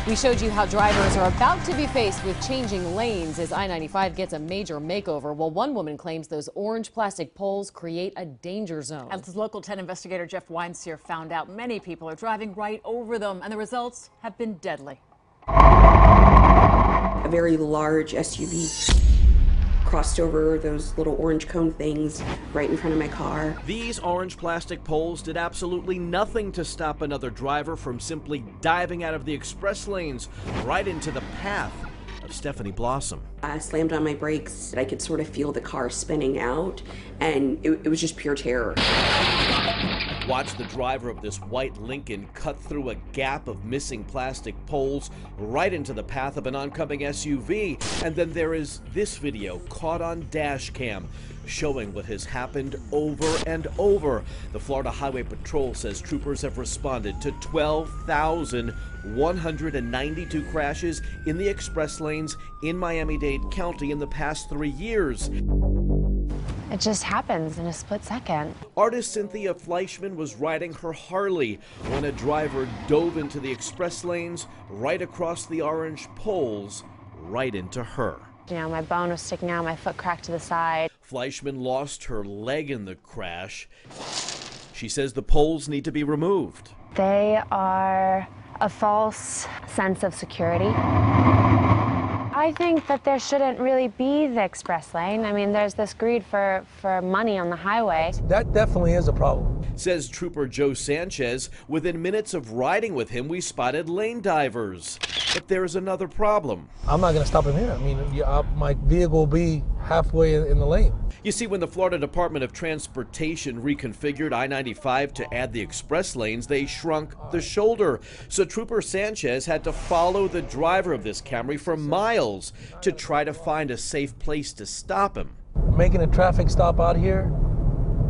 We showed you how drivers are about to be faced with changing lanes as I-95 gets a major makeover. Well, one woman claims those orange plastic poles create a danger zone. As local 10 investigator Jeff Weinsteer found out, many people are driving right over them, and the results have been deadly. A very large SUV crossed over those little orange cone things right in front of my car. These orange plastic poles did absolutely nothing to stop another driver from simply diving out of the express lanes right into the path of Stephanie Blossom. I slammed on my brakes. I could sort of feel the car spinning out, and it was just pure terror. Watch the driver of this white Lincoln cut through a gap of missing plastic poles right into the path of an oncoming SUV. And then there is this video caught on dash cam showing what has happened over and over. The Florida Highway Patrol says troopers have responded to 12,192 crashes in the express lanes in Miami-Dade County in the past 3 years. It just happens in a split second. Artist Cynthia Fleischman was riding her Harley when a driver dove into the express lanes right across the orange poles, right into her. You know, my bone was sticking out, my foot cracked to the side. Fleischman lost her leg in the crash. She says the poles need to be removed. They are a false sense of security. I think that there shouldn't really be the express lane. I mean, there's this greed for money on the highway. That definitely is a problem. Says Trooper Joe Sanchez. Within minutes of riding with him, we spotted lane divers. But there's another problem. I'm not going to stop him here. I mean, my vehicle will be halfway in the lane. You see, when the Florida Department of Transportation reconfigured I-95 to add the express lanes, they shrunk the shoulder. So Trooper Sanchez had to follow the driver of this Camry for miles to try to find a safe place to stop him. Making a traffic stop out here,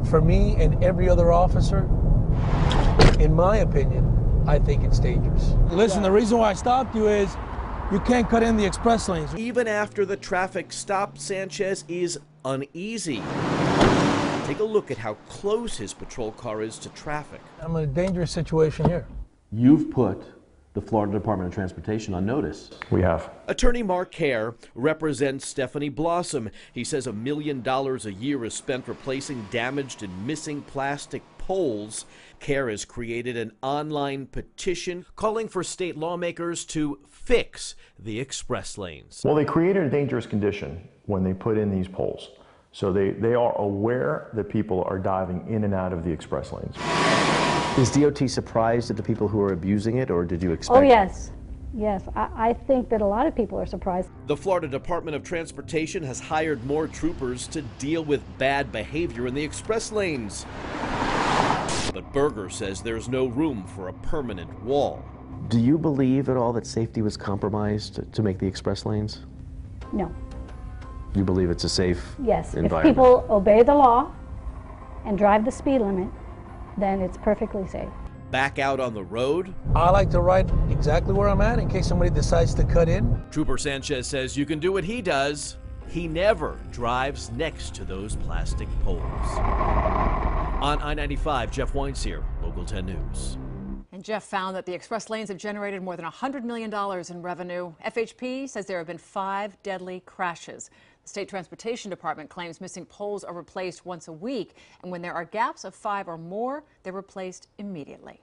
for me and every other officer, in my opinion, I think it's dangerous. Listen, the reason why I stopped you is you can't cut in the express lanes. Even after the traffic stop, Sanchez is uneasy. Take a look at how close his patrol car is to traffic. I'm in a dangerous situation here. You've put the Florida Department of Transportation on notice. We have. Attorney Mark Hare represents Stephanie Blossom. He says $1 million a year is spent replacing damaged and missing plastic poles. Hare has created an online petition calling for state lawmakers to fix the express lanes. Well, they created a dangerous condition when they put in these poles. So they are aware that people are diving in and out of the express lanes. Is DOT surprised at the people who are abusing it, or did you expect? Oh, yes. Yes, I think that a lot of people are surprised. The Florida Department of Transportation has hired more troopers to deal with bad behavior in the express lanes. But Berger says there's no room for a permanent wall. Do you believe at all that safety was compromised to make the express lanes? No. You believe it's a safe Yes, environment? if people obey the law and drive the speed limit, then it's perfectly safe. Back out on the road, I like to ride exactly where I'm at in case somebody decides to cut in. Trooper Sanchez says you can do what he does. He never drives next to those plastic poles. On I-95, Jeff Weinsteer, Local 10 News. And Jeff found that the express lanes have generated more than $100 million in revenue. FHP says there have been 5 deadly crashes. The State Transportation Department claims missing poles are replaced once a week, and when there are gaps of 5 or more, they're replaced immediately.